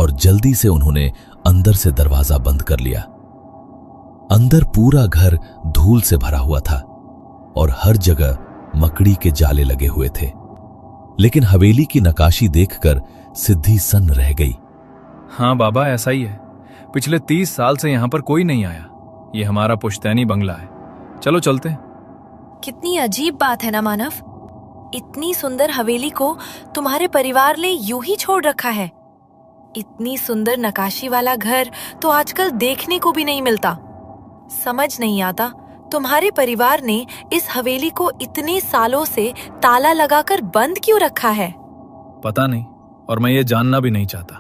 और जल्दी से उन्होंने अंदर से दरवाजा बंद कर लिया। अंदर पूरा घर धूल से भरा हुआ था और हर जगह मकड़ी के जाले लगे हुए थे। लेकिन हवेली की नक्काशी देखकर सिद्धि सन्न रह गई। हाँ बाबा, ऐसा ही है। पिछले 30 साल से यहां पर कोई नहीं आया। ये हमारा पुश्तैनी बंगला है। चलो चलते हैं। कितनी अजीब बात है ना मानव, इतनी सुंदर हवेली को तुम्हारे परिवार ने यूं ही छोड़ रखा है। इतनी सुंदर नक्काशी वाला घर तो आजकल देखने को भी नहीं मिलता। समझ नहीं आता तुम्हारे परिवार ने इस हवेली को इतने सालों से ताला लगाकर बंद क्यों रखा है। पता नहीं, और मैं ये जानना भी नहीं चाहता।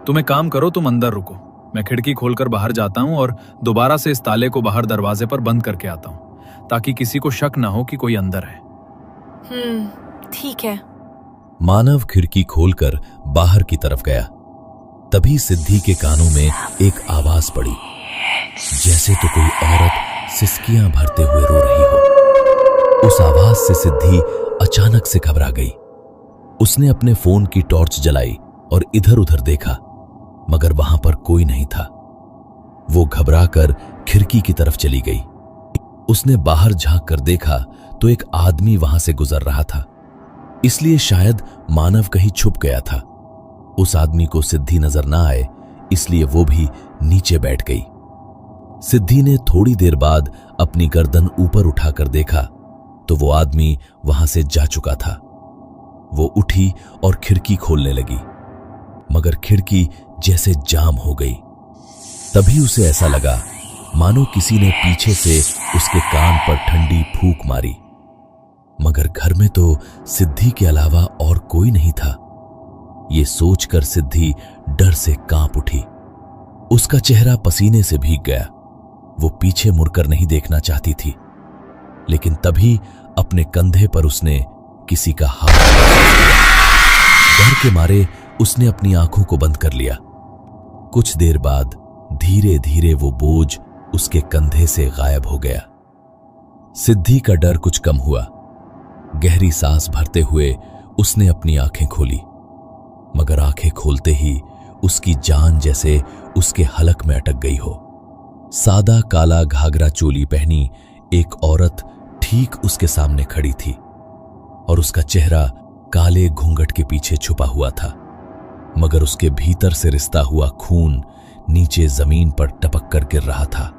तुम एक काम करो, तुम अंदर रुको, मैं खिड़की खोलकर बाहर जाता हूँ और दोबारा से इस ताले को बाहर दरवाजे पर बंद करके आता हूँ, ताकि किसी को शक ना हो कि कोई अंदर है। ठीक है। मानव खिड़की खोलकर बाहर की तरफ गया। तभी सिद्धि के कानों में एक आवाज पड़ी, जैसे तो कोई औरत सिसकियां भरते हुए रो रही हो। उस आवाज से सिद्धि अचानक से घबरा गई। उसने अपने फोन की टॉर्च जलाई और इधर उधर देखा, मगर वहां पर कोई नहीं था। वो घबराकर खिड़की की तरफ चली गई। उसने बाहर झांक कर देखा तो एक आदमी वहां से गुजर रहा था, इसलिए शायद मानव कहीं छुप गया था। उस आदमी को सिद्धि नजर ना आए, इसलिए वो भी नीचे बैठ गई। सिद्धि ने थोड़ी देर बाद अपनी गर्दन ऊपर उठाकर देखा तो वो आदमी वहां से जा चुका था। वो उठी और खिड़की खोलने लगी, मगर खिड़की जैसे जाम हो गई। तभी उसे ऐसा लगा मानो किसी ने पीछे से उसके कान पर ठंडी फूंक मारी, मगर घर में तो सिद्धि के अलावा और कोई नहीं था। ये सोचकर सिद्धि डर से कांप उठी। उसका चेहरा पसीने से भीग गया। वो पीछे मुड़कर नहीं देखना चाहती थी, लेकिन तभी अपने कंधे पर उसने किसी का हाथ महसूस किया। डर के मारे उसने अपनी आंखों को बंद कर लिया। कुछ देर बाद धीरे धीरे वो बोझ उसके कंधे से गायब हो गया। सिद्धि का डर कुछ कम हुआ। गहरी सांस भरते हुए उसने अपनी आंखें खोली, मगर आंखें खोलते ही उसकी जान जैसे उसके हलक में अटक गई हो। सादा काला घाघरा चोली पहनी एक औरत ठीक उसके सामने खड़ी थी और उसका चेहरा काले घूंघट के पीछे छुपा हुआ था, मगर उसके भीतर से रिसता हुआ खून नीचे जमीन पर टपक कर गिर रहा था।